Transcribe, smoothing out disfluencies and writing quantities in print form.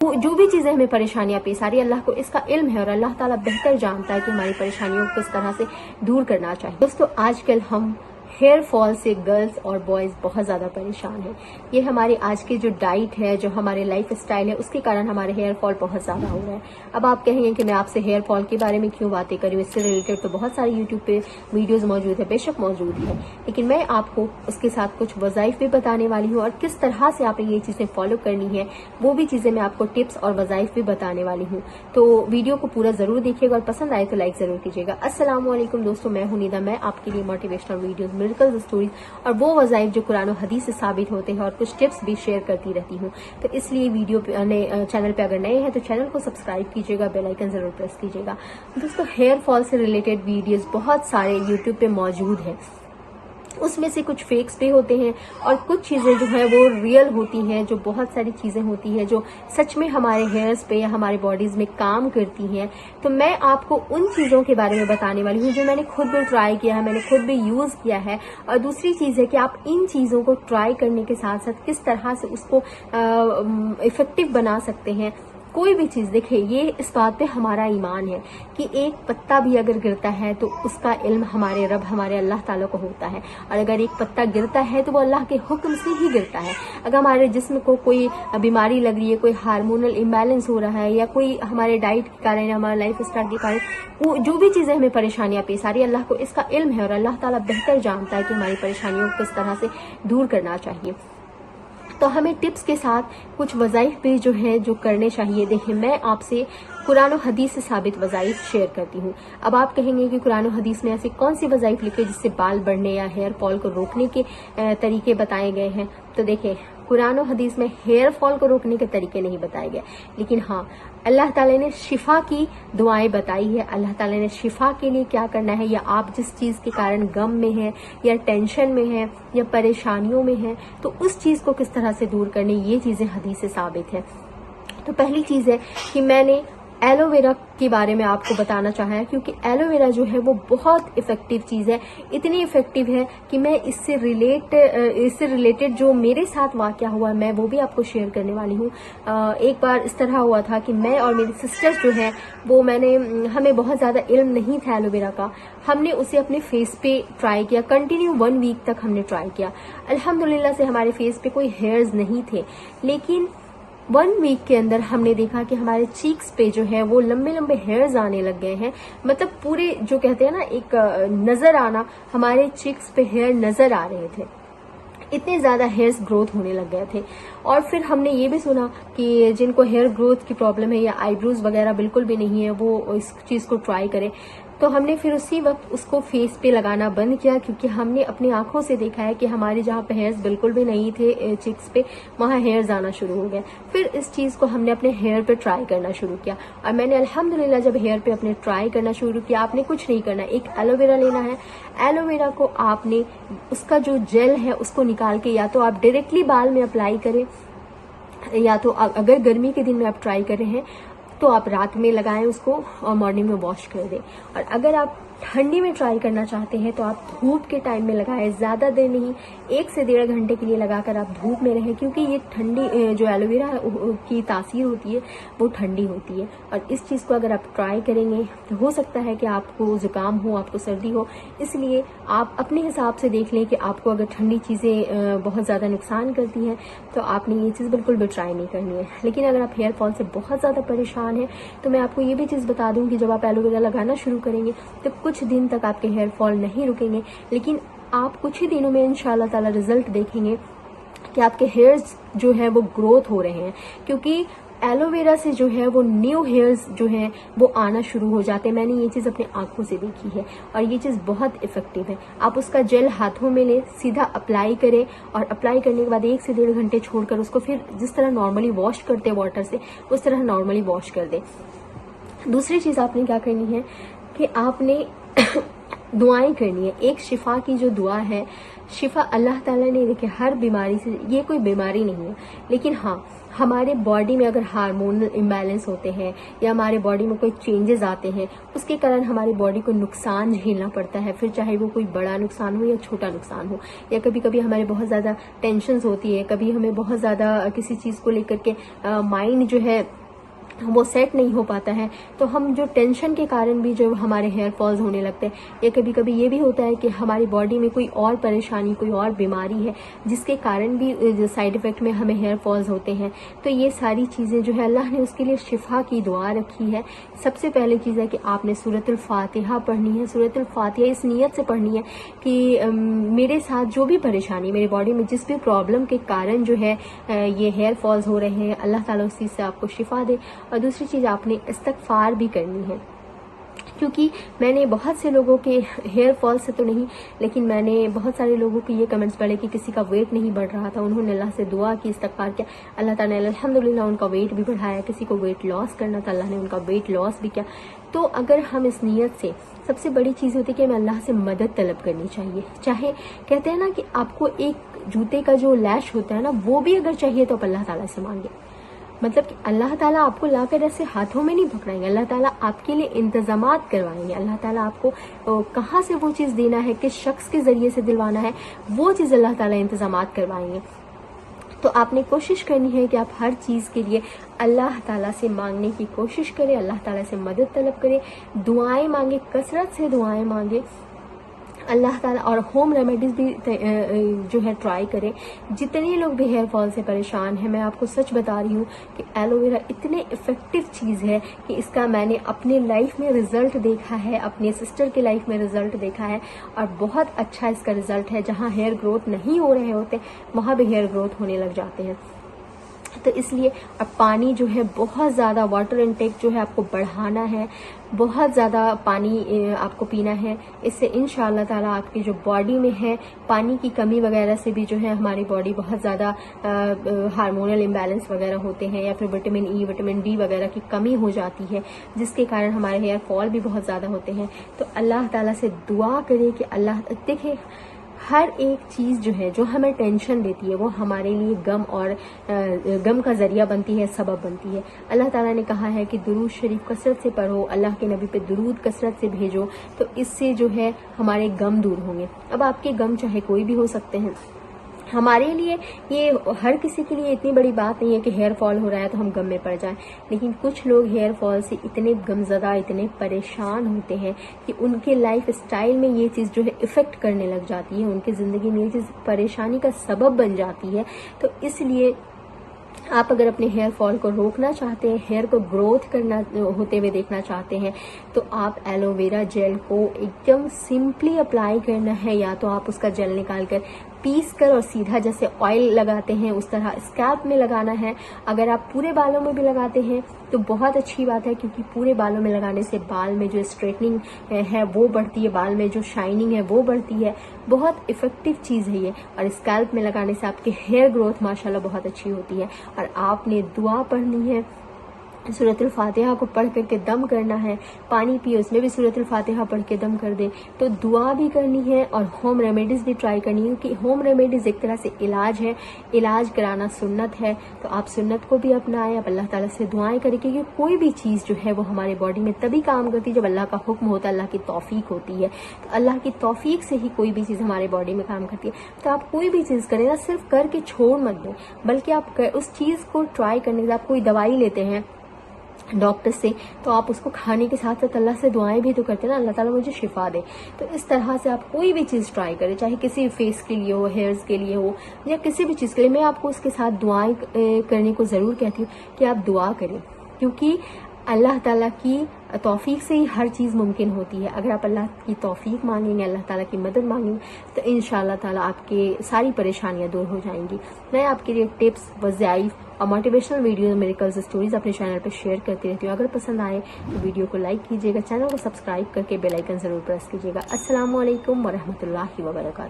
जो भी चीजें हमें परेशानियां पेश आ रही है, अल्लाह को इसका इल्म है और अल्लाह ताला बेहतर जानता है कि हमारी परेशानियों को किस तरह से दूर करना चाहिए। दोस्तों, आजकल हम हेयर फॉल से गर्ल्स और बॉयज बहुत ज्यादा परेशान हैं। ये हमारी आज की जो डाइट है, जो हमारे लाइफ स्टाइल है, उसके कारण हमारे हेयर फॉल बहुत ज्यादा हो रहा है। अब आप कहेंगे कि मैं आपसे हेयर फॉल के बारे में क्यों बातें करूं, इससे रिलेटेड तो बहुत सारे यूट्यूब पे वीडियोस मौजूद है, बेशक मौजूद है, लेकिन मैं आपको उसके साथ कुछ वज़ाइफ भी बताने वाली हूँ और किस तरह से आपने ये चीजें फॉलो करनी है, वो भी चीजें मैं आपको टिप्स और वज़ाइफ भी बताने वाली हूँ। तो वीडियो को पूरा जरूर देखिएगा और पसंद आए तो लाइक जरूर कीजिएगा। अस्सलाम वालेकुम दोस्तों, मैं हूं निदा। मैं आपके लिए मोटिवेशनल वीडियोस, मिरेकल स्टोरीज और वो वज़ाइफ जो कुरान और हदीस से साबित होते हैं और कुछ टिप्स भी शेयर करती रहती हूँ। तो इसलिए वीडियो चैनल पे अगर नए हैं तो चैनल को सब्सक्राइब कीजिएगा, बेल आइकन जरूर प्रेस कीजिएगा। दोस्तों, हेयर फॉल से रिलेटेड वीडियोस बहुत सारे यूट्यूब पे मौजूद हैं। उसमें से कुछ फेक्स भी होते हैं और कुछ चीजें जो है वो रियल होती हैं, जो बहुत सारी चीजें होती हैं जो सच में हमारे हेयर्स पे या हमारे बॉडीज में काम करती हैं। तो मैं आपको उन चीजों के बारे में बताने वाली हूँ जो मैंने खुद भी ट्राई किया है, मैंने खुद भी यूज किया है। और दूसरी चीज है कि आप इन चीजों को ट्राई करने के साथ साथ किस तरह से उसको इफेक्टिव बना सकते हैं। कोई भी चीज देखिए, ये इस बात पे हमारा ईमान है कि एक पत्ता भी अगर गिरता है तो उसका इल्म हमारे रब, हमारे अल्लाह ताला को होता है। और अगर एक पत्ता गिरता है तो वो अल्लाह के हुक्म से ही गिरता है। अगर हमारे जिस्म को कोई बीमारी लग रही है, कोई हार्मोनल इम्बैलेंस हो रहा है, या कोई हमारे डाइट के कारण, हमारे लाइफ स्टाइल के कारण, वो जो भी चीजें हमें परेशानियां पेश आ रही है, अल्लाह को इसका इल्म है और अल्लाह ताला बेहतर जानता है कि हमारी परेशानियों को किस तरह से दूर करना चाहिए। तो हमें टिप्स के साथ कुछ वज़ाइफ भी जो है जो करने चाहिए। देखिए, मैं आपसे कुरान और हदीस से साबित वज़ाइफ शेयर करती हूँ। अब आप कहेंगे कि कुरान और हदीस में ऐसी कौन सी वज़ाइफ लिखे जिससे बाल बढ़ने या हेयर फॉल को रोकने के तरीके बताए गए हैं। तो देखिए, कुरान और हदीस में हेयर फॉल को रोकने के तरीके नहीं बताए गए, लेकिन हाँ, अल्लाह ताला ने शिफा की दुआएं बताई है। अल्लाह ताला ने शिफा के लिए क्या करना है, या आप जिस चीज के कारण गम में है या टेंशन में है या परेशानियों में है, तो उस चीज को किस तरह से दूर करनी, ये चीजें हदीस से साबित है। तो पहली चीज है कि मैंने एलोवेरा के बारे में आपको बताना चाहा है, क्योंकि एलोवेरा जो है वो बहुत इफेक्टिव चीज है। इतनी इफेक्टिव है कि मैं इससे रिलेटेड जो मेरे साथ वाकया हुआ, मैं वो भी आपको शेयर करने वाली हूँ। एक बार इस तरह हुआ था कि मैं और मेरी सिस्टर्स जो है वो हमें बहुत ज्यादा इल्म नहीं था एलोवेरा का। हमने उसे अपने फेस पे ट्राई किया, कंटिन्यू 1 वीक तक हमने ट्राई किया। अल्हम्दुलिल्लाह से हमारे फेस पे कोई हेयर्स नहीं थे, लेकिन 1 वीक के अंदर हमने देखा कि हमारे चीक्स पे जो है वो लंबे लंबे हेयर्स आने लग गए हैं। मतलब पूरे जो कहते हैं ना, एक नजर आना, हमारे चीक्स पे हेयर नजर आ रहे थे। इतने ज्यादा हेयर्स ग्रोथ होने लग गए थे। और फिर हमने ये भी सुना कि जिनको हेयर ग्रोथ की प्रॉब्लम है या आईब्रोज वगैरह बिल्कुल भी नहीं है, वो इस चीज को ट्राई करें। तो हमने फिर उसी वक्त उसको फेस पे लगाना बंद किया, क्योंकि हमने अपनी आंखों से देखा है कि हमारे जहाँ पे हेयर्स बिल्कुल भी नहीं थे चिक्स पे, वहां हेयर्स आना शुरू हो गए। फिर इस चीज को हमने अपने हेयर पे ट्राई करना शुरू किया और मैंने अल्हम्दुलिल्लाह जब हेयर पे अपने ट्राई करना शुरू किया, आपने कुछ नहीं करना, एक एलोवेरा लेना है। एलोवेरा को आपने उसका जो जेल है उसको निकाल के या तो आप डायरेक्टली बाल में अप्लाई करें, या तो अगर गर्मी के दिन में आप ट्राई कर रहे हैं तो आप रात में लगाएं उसको और मॉर्निंग में वॉश कर दें। और अगर आप ठंडी में ट्राई करना चाहते हैं तो आप धूप के टाइम में लगाएं, ज्यादा देर नहीं, 1 से 1.5 घंटे के लिए लगाकर आप धूप में रहें, क्योंकि ये ठंडी जो एलोवेरा की तासीर होती है वो ठंडी होती है। और इस चीज को अगर आप ट्राई करेंगे तो हो सकता है कि आपको जुकाम हो, आपको सर्दी हो, इसलिए आप अपने हिसाब से देख लें कि आपको अगर ठंडी चीजें बहुत ज्यादा नुकसान करती हैं तो आपने ये चीज बिल्कुल भी ट्राई नहीं करनी है। लेकिन अगर आप हेयर फॉल से बहुत ज्यादा परेशान हैं तो मैं आपको ये भी चीज बता दूं कि जब आप एलोवेरा लगाना शुरू करेंगे तो कुछ दिन तक आपके हेयर फॉल नहीं रुकेंगे, लेकिन आप कुछ ही दिनों में इंशाल्लाह ताला रिजल्ट देखेंगे कि आपके हेयर्स जो है वो ग्रोथ हो रहे हैं। क्योंकि एलोवेरा से जो है वो न्यू हेयर्स जो हैं वो आना शुरू हो जाते हैं। मैंने ये चीज अपनी आंखों से देखी है और ये चीज बहुत इफेक्टिव है। आप उसका जेल हाथों में लें, सीधा अप्लाई करें और अप्लाई करने के बाद 1 से 1.5 घंटे छोड़कर उसको फिर जिस तरह नॉर्मली वॉश करते हैं वाटर से, उस तरह नॉर्मली वॉश कर दें। दूसरी चीज आपने क्या करनी है कि आपने दुआएं करनी है। एक शिफा की जो दुआ है, शिफा अल्लाह ताला ने, देखिए हर बीमारी से, ये कोई बीमारी नहीं है, लेकिन हाँ हमारे बॉडी में अगर हार्मोनल इम्बैलेंस होते हैं या हमारे बॉडी में कोई चेंजेस आते हैं, उसके कारण हमारी बॉडी को नुकसान झेलना पड़ता है, फिर चाहे वो कोई बड़ा नुकसान हो या छोटा नुकसान हो, या कभी कभी हमारे बहुत ज़्यादा टेंशन्स होती है, कभी हमें बहुत ज़्यादा किसी चीज़ को लेकर के माइंड जो है वो सेट नहीं हो पाता है, तो हम जो टेंशन के कारण भी जो हमारे हेयर फॉल्स होने लगते हैं, या कभी कभी ये भी होता है कि हमारी बॉडी में कोई और परेशानी, कोई और बीमारी है जिसके कारण भी साइड इफेक्ट में हमें हेयर फॉल्स होते हैं। तो ये सारी चीज़ें जो है अल्लाह ने उसके लिए शिफा की दुआ रखी है। सबसे पहले चीज़ है कि आपने सूरतुल फातिहा पढ़नी है। सूरतुल फातिहा इस नियत से पढ़नी है कि मेरे साथ जो भी परेशानी, मेरी बॉडी में जिस भी प्रॉब्लम के कारण जो है ये हेयर फॉल्स हो रहे हैं, अल्लाह ताला उस चीज़ से आपको शिफा दे। और दूसरी चीज़ आपने इस्तगफार भी करनी है, क्योंकि मैंने बहुत से लोगों के हेयर फॉल से तो नहीं, लेकिन मैंने बहुत सारे लोगों के ये कमेंट्स पढ़े कि किसी का वेट नहीं बढ़ रहा था, उन्होंने अल्लाह से दुआ की, इस्तगफार किया, अल्लाह ताला ने अल्हम्दुलिल्लाह उनका वेट भी बढ़ाया। किसी को वेट लॉस करना था, अल्लाह ने उनका वेट लॉस भी किया। तो अगर हम इस नीयत से, सबसे बड़ी चीज़ होती है कि हमें अल्लाह से मदद तलब करनी चाहिए। चाहे कहते हैं ना कि आपको एक जूते का जो लैश होता है ना, वो भी अगर चाहिए तो आप अल्लाह ताला से मांगे। मतलब कि अल्लाह ताला आपको लाकर ऐसे हाथों में नहीं पकड़ाएंगे, अल्लाह ताला आपके लिए इंतजामात करवाएंगे। अल्लाह ताला आपको कहाँ से वो चीज़ देना है, किस शख्स के जरिए से दिलवाना है, वो चीज़ अल्लाह ताला इंतजामात करवाएंगे। तो आपने कोशिश करनी है कि आप हर चीज़ के लिए अल्लाह ताला से मांगने की कोशिश करें, अल्लाह ताला से मदद तलब करें, दुआएं मांगे, कसरत से दुआएं मांगे अल्लाह ताला। और होम रेमेडीज भी जो है ट्राई करें। जितने लोग भी हेयर फॉल से परेशान हैं, मैं आपको सच बता रही हूँ कि एलोवेरा इतने इफेक्टिव चीज़ है कि इसका मैंने अपने लाइफ में रिजल्ट देखा है, अपने सिस्टर के लाइफ में रिजल्ट देखा है, और बहुत अच्छा इसका रिजल्ट है। जहाँ हेयर ग्रोथ नहीं हो रहे होते वहाँ भी हेयर ग्रोथ होने लग जाते हैं। तो इसलिए अब पानी जो है बहुत ज़्यादा, वाटर इनटेक जो है आपको बढ़ाना है, बहुत ज़्यादा पानी आपको पीना है। इससे इंशाअल्लाह ताला आपकी जो बॉडी में है पानी की कमी वगैरह से भी जो है हमारी बॉडी बहुत ज़्यादा हार्मोनल इम्बैलेंस वगैरह होते हैं, या फिर विटामिन ई, विटामिन डी वगैरह की कमी हो जाती है, जिसके कारण हमारे हेयर फॉल भी बहुत ज़्यादा होते हैं। तो अल्लाह ताला से दुआ करें कि अल्लाह, देखिए हर एक चीज़ जो है, जो हमें टेंशन देती है, वो हमारे लिए गम और गम का जरिया बनती है, सबब बनती है। अल्लाह ताला ने कहा है कि दुरूद शरीफ कसरत से पढ़ो, अल्लाह के नबी पे दुरूद कसरत से भेजो, तो इससे जो है हमारे गम दूर होंगे। अब आपके गम चाहे कोई भी हो सकते हैं, हमारे लिए ये हर किसी के लिए इतनी बड़ी बात नहीं है कि हेयर फॉल हो रहा है तो हम गम में पड़ जाएं, लेकिन कुछ लोग हेयर फॉल से इतने गमज़दा, इतने परेशान होते हैं कि उनके लाइफ स्टाइल में ये चीज़ जो है इफ़ेक्ट करने लग जाती है, उनकी ज़िंदगी में ये चीज़ परेशानी का सबब बन जाती है। तो इसलिए आप अगर अपने हेयर फॉल को रोकना चाहते हैं, हेयर को ग्रोथ करना होते हुए देखना चाहते हैं, तो आप एलोवेरा जेल को एकदम सिंपली अप्लाई करना है। या तो आप उसका जेल निकाल कर पीस कर और सीधा जैसे ऑयल लगाते हैं उस तरह स्कैल्प में लगाना है। अगर आप पूरे बालों में भी लगाते हैं तो बहुत अच्छी बात है, क्योंकि पूरे बालों में लगाने से बाल में जो स्ट्रेटनिंग है वो बढ़ती है, बाल में जो शाइनिंग है वो बढ़ती है। बहुत इफेक्टिव चीज़ है ये, और स्कैल्प में लगाने से आपकी हेयर ग्रोथ माशाल्लाह बहुत अच्छी होती है। और आपने दुआ पढ़नी है, सूरतुल फातिहा को पढ़ करके दम करना है, पानी पिए उसमें भी सूरतुल फातिहा पढ़ के दम कर दे। तो दुआ भी करनी है और होम रेमेडीज भी ट्राई करनी है, क्योंकि होम रेमेडीज एक तरह से इलाज है, इलाज कराना सुन्नत है। तो आप सुन्नत को भी अपनाएं, आप अल्लाह ताला से दुआएं करें, क्योंकि कोई भी चीज़ जो है वो हमारे बॉडी में तभी काम करती है जब अल्लाह का हुक्म होता है, अल्लाह की तौफीक होती है। तो अल्लाह की तौफीक से ही कोई भी चीज़ हमारे बॉडी में काम करती है। तो आप कोई भी चीज़ करें ना, सिर्फ करके छोड़ मत दो, बल्कि आप उस चीज़ को ट्राई करने के, आप कोई दवाई लेते हैं डॉक्टर से, तो आप उसको खाने के साथ साथ अल्लाह से दुआएं भी तो करते हैं ना, अल्लाह ताला मुझे शिफा दे। तो इस तरह से आप कोई भी चीज़ ट्राई करें, चाहे किसी फेस के लिए हो, हेयर्स के लिए हो, या किसी भी चीज़ के लिए, मैं आपको उसके साथ दुआएं करने को ज़रूर कहती हूँ कि आप दुआ करें, क्योंकि अल्लाह ताला की तौफीक से ही हर चीज़ मुमकिन होती है। अगर आप अल्लाह की तौफीक मांगेंगे, अल्लाह ताला की मदद मांगेंगे, तो इंशाअल्लाह ताला आपके सारी परेशानियां दूर हो जाएंगी। मैं आपके लिए टिप्स, वज़ाइफ और मोटिवेशनल वीडियो, मेरिकल्स, स्टोरीज अपने चैनल पर शेयर करती रहती हूँ। अगर पसंद आए तो वीडियो को लाइक कीजिएगा, चैनल को सब्सक्राइब करके बेल आइकन ज़रूर प्रेस कीजिएगा। अस्सलामु अलैकुम वरहमतुल्लाहि वबरकातुहू।